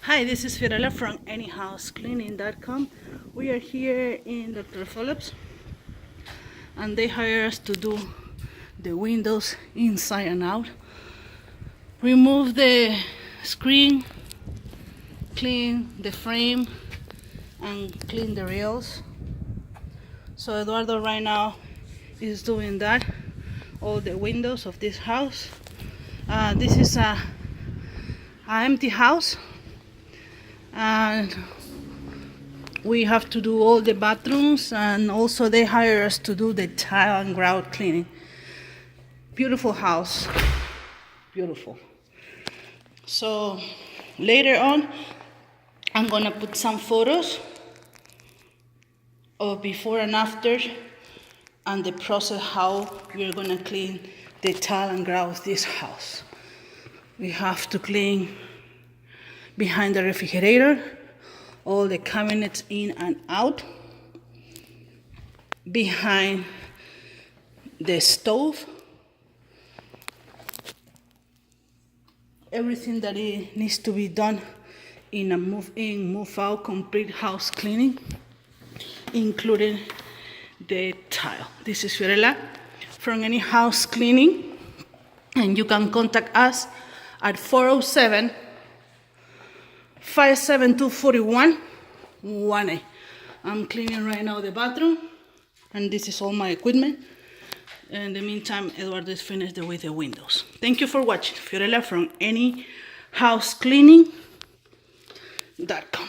Hi, this is Fiorella from anyhousecleaning.com. We are here in Dr. Phillips and they hire us to do the windows inside and out. Remove the screen, clean the frame, and clean the rails. So Eduardo right now is doing that, all the windows of this house. This is a empty house, and we have to do all the bathrooms, and also they hire us to do the tile and grout cleaning. Beautiful house, beautiful. So later on I'm gonna put some photos of before and after and the process how we're gonna clean the tile and grout this house. We have to clean behind the refrigerator, all the cabinets in and out, behind the stove, everything that it needs to be done in a move-in, move-out complete house cleaning, including the tile. This is Fiorella from Any House Cleaning, and you can contact us at 407-572-4118. I'm cleaning right now the bathroom, and this is all my equipment. In the meantime, Eduardo is finished with the windows. Thank you for watching. Fiorella from anyhousecleaning.com.